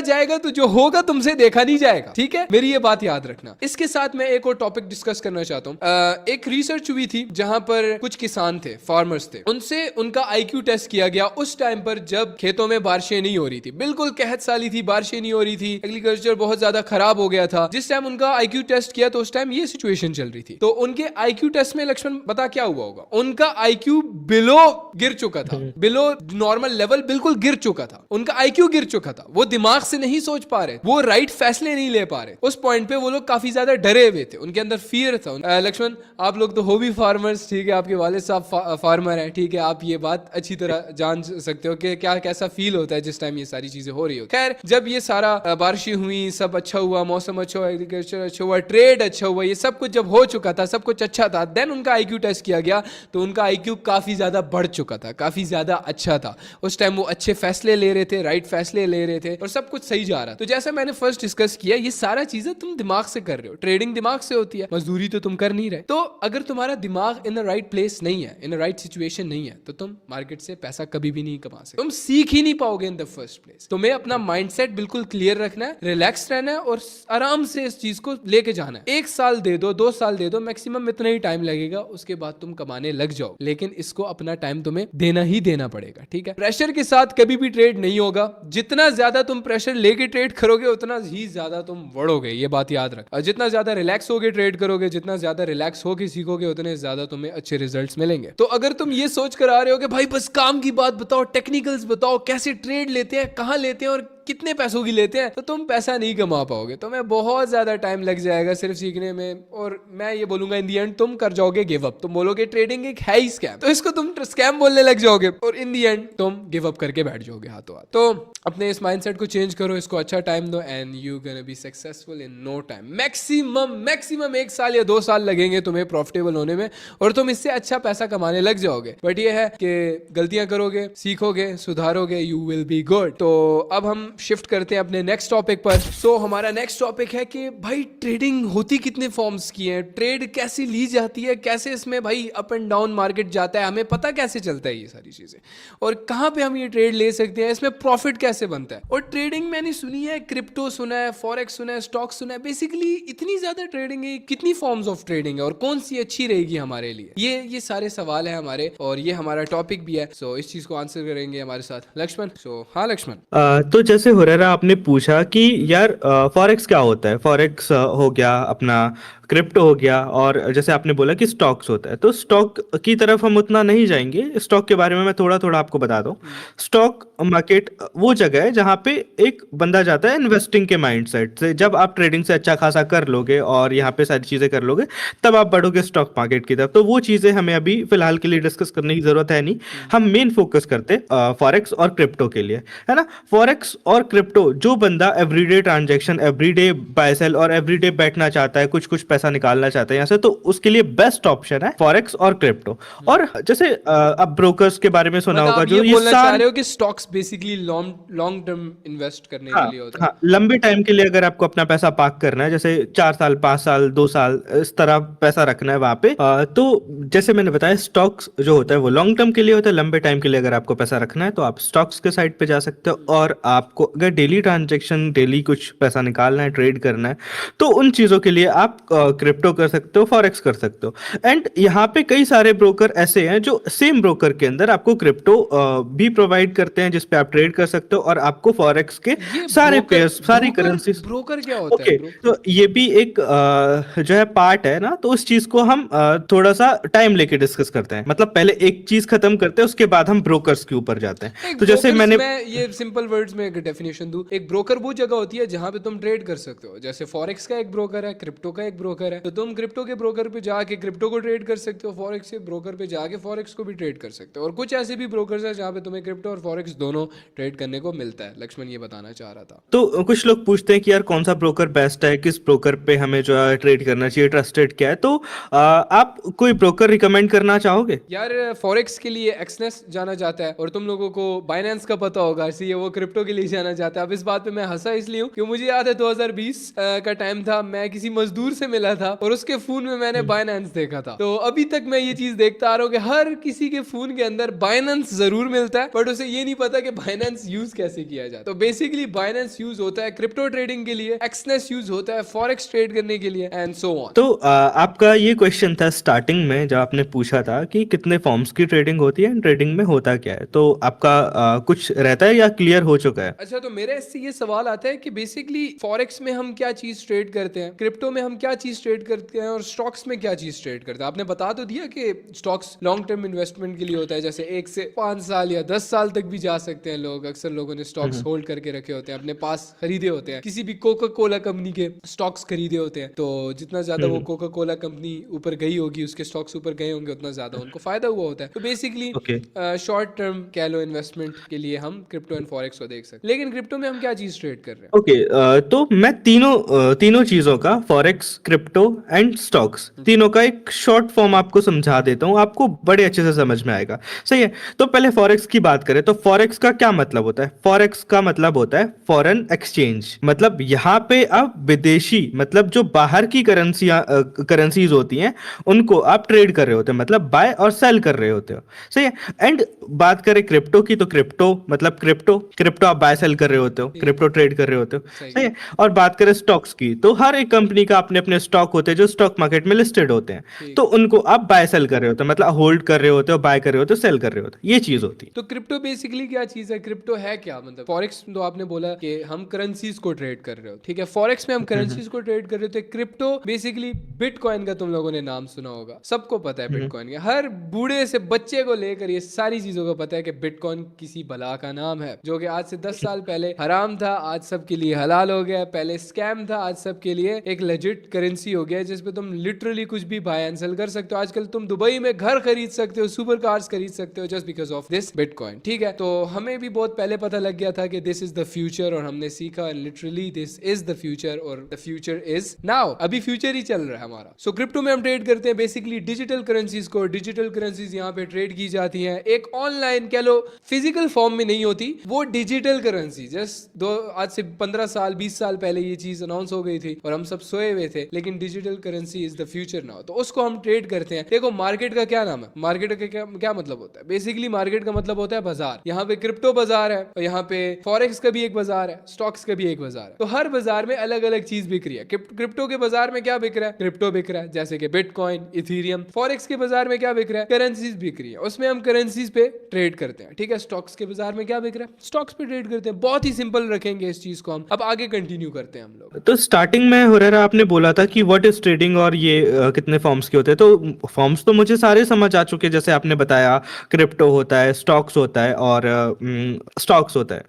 जाएगा तो जो होगा तुमसे देखा नहीं जाएगा, ठीक है, मेरी ये बात याद रखना। इसके साथ मैं एक और टॉपिक डिस्कस करना चाहता हूँ। एक रिसर्च हुई थी जहां पर कुछ किसान थे, फार्मर्स थे, उनसे उनका आईक्यू टेस्ट किया गया उस टाइम पर जब खेतों में बारिशें नहीं हो रही थी, बिल्कुल कहत साली थी, बारिशें नहीं हो रही थी, एग्रीकल्चर बहुत ज्यादा खराब हो गया था। जिस टाइम उनका आईक्यू टेस्ट किया तो उस टाइम ये सिचुएशन चल रही थी। तो उनके आईक्यू टेस्ट में लक्ष्मण बता क्या हुआ होगा? उनका आईक्यू बिलो गिर चुका था, बिलो नॉर्मल लेवल बिल्कुल गिर चुका था, उनका आईक्यू गिर चुका था। वो दिमाग से नहीं सोच पा रहे, वो राइट फैसले नहीं ले पा रहे। उस पॉइंट पे वो लोग काफी ज्यादा डरे हुए थे, उनके अंदर फियर था। लक्ष्मण, आप लोग तो हो भी फार्मर्स, ठीक है, आपके वालिद साहब फार्मर है, ठीक है, आप ये बात अच्छी तरह जान सकते हो कि क्या कैसा फील होता है जिस टाइम ये सारी चीजें हो रही हो। खैर, जब ये सारा बारिशें हुई, सब अच्छा हुआ, मौसम अच्छा हुआ, एग्रीकल्चर अच्छा हुआ, ट्रेड अच्छा हुआ, ये सब कुछ जब हो चुका था, सब कुछ अच्छा था, देन उनका आईक्यू टेस्ट किया गया तो उनका आईक्यू काफी ज्यादा बढ़ चुका था, काफी ज्यादा अच्छा था। उस टाइम वो अच्छे फैसले ले रहे थे, राइट फैसले ले रहे थे और सब कुछ सही जा रहा। तो जैसा मैंने फर्स्ट डिस्कस किया, ये सारा चीजें तुम दिमाग से कर रहे हो, ट्रेडिंग दिमाग से होती है, मजदूरी तो तुम कर नहीं रहे। तो अगर तुम्हारा दिमाग इन द राइट प्लेस नहीं है, इन द राइट सिचुएशन नहीं है, तो तुम मार्केट से पैसा कभी भी नहीं कमा सकते, तुम सीख ही नहीं पाओगे इन द फर्स्ट प्लेस। तुम्हें अपना माइंडसेट बिल्कुल क्लियर रखना है, रिलैक्स रहना है और आराम से इस चीज को लेके जाना है। 1 साल दे दो, 2 साल दे दो, मैक्सिमम इतना ही टाइम लगेगा, उसके बाद तुम कमाने लग जाओ। लेकिन इसको अपना टाइम तुम्हें देना ही देना पड़ेगा, ठीक है। प्रेशर के साथ कभी भी ट्रेड नहीं होगा। जितना ज्यादा तुम प्रेशर लेके ट्रेड करोगे उतना ही ज्यादा तुम बढ़ोगे, ये बात याद रख। और जितना ज्यादा रिलैक्स होके ट्रेड करोगे, जितना ज्यादा रिलैक्स होके सीखोगे, उतने ज्यादा तुम्हें अच्छे रिजल्ट्स मिलेंगे। तो अगर तुम ये सोच कर आ रहे हो कि भाई बस काम की बात बताओ, टेक्निकल्स बताओ, कैसे ट्रेड लेते हैं, कहां लेते हैं और कितने पैसों की लेते हैं, तो तुम पैसा नहीं कमा पाओगे। तुम्हें बहुत ज्यादा टाइम लग जाएगा सिर्फ सीखने में, और मैं ये बोलूंगा इन दी एंड तुम कर जाओगे गिव अप। तुम बोलोगे ट्रेडिंग एक है ही स्कैम, तो इसको तुम स्कैम बोलने लग जाओगे और इन दी एंड तुम गिव अप करके बैठ जाओगे हाथों हाथ। तो अपने इस माइंडसेट को चेंज करो, इसको अच्छा टाइम दो and you gonna be successful in no time. Maximum 1 साल या 2 साल लगेंगे तुम्हें प्रॉफिटेबल होने में और तुम इससे अच्छा पैसा कमाने लग जाओगे। बट ये है कि गलतियां करोगे, सीखोगे, सुधारोगे, यू विल बी गुड। तो अब हम शिफ्ट करते हैं अपने नेक्स्ट टॉपिक पर। सो हमारा नेक्स्ट टॉपिक है कि भाई ट्रेडिंग होती कितने फॉर्म्स की है, ट्रेड कैसे ली जाती है, कैसे इसमें भाई अप एंड डाउन मार्केट जाता है, हमें पता कैसे चलता है ये सारी चीजें, और कहां पे हम ये ट्रेड ले सकते हैं, इसमें प्रॉफिट कैसे बनता है। और ट्रेडिंग मैंने सुनी है, क्रिप्टो सुना है, फॉरेक्स सुना है, स्टॉक सुना है, बेसिकली इतनी ज्यादा ट्रेडिंग है, कितनी फॉर्म्स ऑफ ट्रेडिंग है और कौन सी अच्छी रहेगी हमारे लिए, ये सारे सवाल है हमारे और ये हमारा टॉपिक भी है। सो इस चीज को आंसर करेंगे हमारे साथ लक्ष्मण। सो हाँ लक्ष्मण। तो जैसे हुरैरा आपने पूछा कि यार फॉरेक्स क्या होता है। फॉरेक्स हो गया अपना, क्रिप्टो हो गया, और जैसे आपने बोला कि स्टॉक्स होता है, तो स्टॉक की तरफ हम उतना नहीं जाएंगे। स्टॉक के बारे में मैं थोड़ा थोड़ा आपको बता दूं। स्टॉक मार्केट वो जगह है जहां पे एक बंदा जाता है इन्वेस्टिंग के माइंडसेट से। जब आप ट्रेडिंग से अच्छा खासा कर लोगे और यहाँ पे सारी चीजें कर लोगे, तब आप बढ़ोगे स्टॉक मार्केट की तरफ। तो वो चीजें हमें अभी फिलहाल के लिए डिस्कस करने की जरूरत है नहीं। हम मेन फोकस करते फॉरेक्स और क्रिप्टो के लिए, है ना। फॉरेक्स और क्रिप्टो, जो बंदा everyday transaction, everyday buy sell और एवरीडे बैठना चाहता है, कुछ कुछ पैसा निकालना चाहता है यहाँ से, तो उसके लिए बेस्ट ऑप्शन है फॉरेक्स और क्रिप्टो। और जैसे अब ब्रोकर्स के बारे में सुना मतलब होगा, आप जो ये ये बोलना चाह साल, रहे हो कि stocks basically long term invest करने हाँ के लिए होता है। हाँ, लंबे टाइम के लिए अगर आपको अपना पैसा पार्क करना है, जैसे 4 साल, 5 साल, 2 साल, इस तरह पैसा रखना है वहां पे, तो जैसे मैंने बताया, स्टॉक्स जो होता है वो लॉन्ग टर्म के लिए होता है। लंबे टाइम के लिए अगर आपको पैसा रखना है तो आप स्टॉक्स के साइड पे जा सकते हो। और आपको अगर डेली ट्रांजेक्शन, डेली कुछ पैसा निकालना है, ट्रेड करना है, तो उन चीजों के लिए आप क्रिप्टो कर सकते हो, फॉरेक्स कर सकते हो। एंड यहाँ पे कई सारे ब्रोकर ऐसे हैं जो सेम ब्रोकर के अंदर आपको क्रिप्टो भी प्रोवाइड करते हैं, जिसपे आप ट्रेड कर सकते हो, और आपको फॉरेक्स के ये सारे ब्रोकर पेयर्स, सारी ब्रोकर करेंसीज। ब्रोकर क्या होता है ओके, ब्रो? तो ये भी एक जो है पार्ट है ना, तो उस चीज को हम थोड़ा सा टाइम लेके डिस्कस करते हैं। मतलब पहले एक चीज खत्म करते हैं, उसके बाद हम ब्रोकर्स के ऊपर जाते हैं। एक तो जैसे ब्रोकर्स, मैंने, मैं ये सिंपल वर्ड्स में एक डेफिनेशन दूं, एक ब्रोकर वो जगह होती है जहां पे तुम ट्रेड कर सकते हो। जैसे फॉरेक्स का एक ब्रोकर है, क्रिप्टो का एक ब्रोकर है, तो तुम क्रिप्टो के ब्रोकर पे जाके क्रिप्टो को ट्रेड कर सकते हो, फॉरेक्स के ब्रोकर पे जाके फॉरेक्स को भी ट्रेड कर सकते हो। और कुछ ऐसे भी ब्रोकर्स है जहां पे तुम्हें क्रिप्टो और फॉरेक्स दोनों ट्रेड करने को मिलता है। लक्ष्मण ये बताना चाह रहा था। तो कुछ लोग पूछते हैं कि यार कौन सा ब्रोकर बेस्ट है, किस ब्रोकर पे हमें जो है ट्रेड करना चाहिए, ट्रस्टेड क्या है। तो आप कोई ब्रोकर रिकमेंड करना चाहोगे? यार फॉरेक्स के लिए एक्सनेस जाना जाता है और तुम लोगों को बाइनेंस का पता होगा, इसलिए वो क्रिप्टो के लिए जाना जाता है। अब इस बात पे मैं हंसा इसलिए हूँ कि मुझे याद है 2020 का टाइम था, मैं किसी मजदूर से मिला था और उसके फोन में मैंने बाइनेंस देखा था। तो अभी तक मैं ये चीज देखता आ रहा हूँ कि हर किसी के फोन के अंदर बाइनेंस जरूर मिलता है, बट उसे ये नहीं पता कि बाइनेंस यूज कैसे किया जाए। तो बेसिकली बाइनेंस यूज होता है क्रिप्टो ट्रेडिंग के लिए, एक्सनेस यूज होता है फॉरेक्स ट्रेड करने के लिए एंड सो ऑन। तो आपका ये क्वेश्चन था स्टार्टिंग में जब आपने पूछा था कि कितने फॉर्म्स की ट्रेडिंग होती है, ट्रेडिंग में होता क्या है, तो आपका कुछ रहता है या क्लियर हो चुका है? अच्छा, तो मेरे इससे ये सवाल आता है कि बेसिकली फॉरेक्स में हम क्या चीज ट्रेड करते हैं, क्रिप्टो में हम क्या चीज ट्रेड करते हैं और स्टॉक्स में क्या चीज ट्रेड करते हैं। आपने बता तो दिया कि स्टॉक्स लॉन्ग टर्म इन्वेस्टमेंट के लिए होता है, जैसे 1 से 5 साल या 10 साल तक भी जा सकते हैं लोग। अक्सर लोगों ने स्टॉक्स होल्ड करके रखे होते हैं, अपने पास खरीदे होते हैं, किसी भी कोका कोला कंपनी के स्टॉक्स खरीदे होते हैं। तो जितना ज्यादा वो कोका कोला कंपनी ऊपर गई होगी, उसके स्टॉक्स ऊपर गए होंगे, उतना ज्यादा उनको फायदा हुआ होता है। तो बेसिकली ओके। शॉर्ट टर्म कह लो इन्वेस्टमेंट के लिए हम क्रिप्टो एंड फॉरेक्स को देख सकते हैं। लेकिन क्रिप्टो में हम क्या चीज ट्रेड कर रहे हैं? ओके, तो मैं तीनों चीजों का, फॉरेक्स, क्रिप्टो एंड स्टॉक्स, तीनों का एक शॉर्ट फॉर्म आपको समझा देता हूँ, आपको बड़े अच्छे से समझ में आएगा। सही है। तो पहले फॉरेक्स की बात करें तो फॉरेक्स का क्या मतलब होता है? फॉरेक्स का मतलब होता है फॉरेन एक्सचेंज। मतलब यहाँ पे आप विदेशी, मतलब जो बाहर की करेंसीज होती हैं, उनको आप ट्रेड कर रहे होते हैं, मतलब बाय और सेल कर रहे होते हो। सही है। एंड बात करें क्रिप्टो की, तो क्रिप्टो मतलब क्रिप्टो आप बाय सेल कर रहे होते हो, क्रिप्टो ट्रेड कर रहे होते हो। सही है। और बात करें स्टॉक्स की, तो हर एक कंपनी का अपने अपने स्टॉक होते हैं जो स्टॉक मार्केट में लिस्टेड होते हैं, तो उनको आप बाय सेल कर रहे होते हो, मतलब होल्ड कर रहे होते हो, बाय कर रहे होते हो, सेल कर रहे होते हो, ये चीज होती है। तो क्रिप्टो बेसिकली क्या चीज है? क्रिप्टो है क्या? मतलब फॉरेक्स तो आपने बोला कि हम करेंसीज को ट्रेड कर रहे हो, ठीक है। फॉरेक्स में हम करेंसीज को ट्रेड कर रहे हो। तो क्रिप्टो बेसिकली बिटकॉइन का तुम लोगों ने नाम सुना होगा, सबको पता है बिटकॉइन का। हर बूढ़े से बच्चे को लेकर ये सारी चीजों को पता है कि बिटकॉइन किसी बला का नाम है, जो कि आज से 10 साल पहले हराम था, आज सबके लिए हलाल हो गया। पहले स्कैम था, आज सबके लिए एक लेजिट करेंसी हो गया, जिसपे तुम लिटरली कुछ भी बाय एंड सेल कर सकते हो। आजकल तुम दुबई में घर खरीद सकते हो, सुपर कार्स खरीद सकते हो, just because of this bitcoin, ठीक है। तो हमें भी बहुत पहले पता लग गया था कि दिस इज द फ्यूचर, और हमने सीखा literally this is the future, और द फ्यूचर इज नाउ। अभी फ्यूचर ही चल रहा है हमारा। सो क्रिप्टो में हम ट्रेड करते हैं बेसिकली डिजिटल करेंसीज को। डिजिटल करेंसीज यहाँ पे ट्रेड की जाती हैं, एक ऑनलाइन कह लो, फिजिकल फॉर्म में नहीं होती वो डिजिटल करेंसी। जस्ट आज से 15 साल 20 साल पहले ये चीज अनाउंस हो गई थी और हम सब सोए हुए थे, लेकिन digital currency is the future now. तो उसको हम ट्रेड करते हैं। देखो मार्केट का क्या नाम है, मार्केट का क्या मतलब होता है? बेसिकली मार्केट का मतलब होता है बाजार। यहाँ पे क्रिप्टो बाजार है, और यहाँ पे फॉरेक्स का भी एक बाजार है, स्टॉक्स का भी एक बाजार है। तो हर बाजार में अलग अलग चीज बिक रही है। क्रिप्टो के बाजार में क्या बिक रहा है? क्रिप्टो बिक रहा है, जैसे कि बिटकॉइन, इथीरियम। फॉरेक्स के बाजार में क्या बिक रहा है? करेंसीज बिक रही है, उसमें हम करेंसीज पे ट्रेड करते हैं, ठीक है। स्टॉक्स के बाजार में क्या बिक रहा है? स्टॉक्स पे ट्रेड करते हैं। बहुत ही सिंपल रखेंगे इस चीज को हम। अब आगे कंटिन्यू करते हैं हम लोग। तो स्टार्टिंग में हुरैरा आपने बोला था कि व्हाट इज ट्रेडिंग, और ये कितने फॉर्म्स के होते हैं। तो फॉर्म्स तो मुझे सारे समझ आ चुके हैं, जैसे आपने बताया क्रिप्टो होता है, स्टॉक्स होता है, और स्टॉक्स होता है।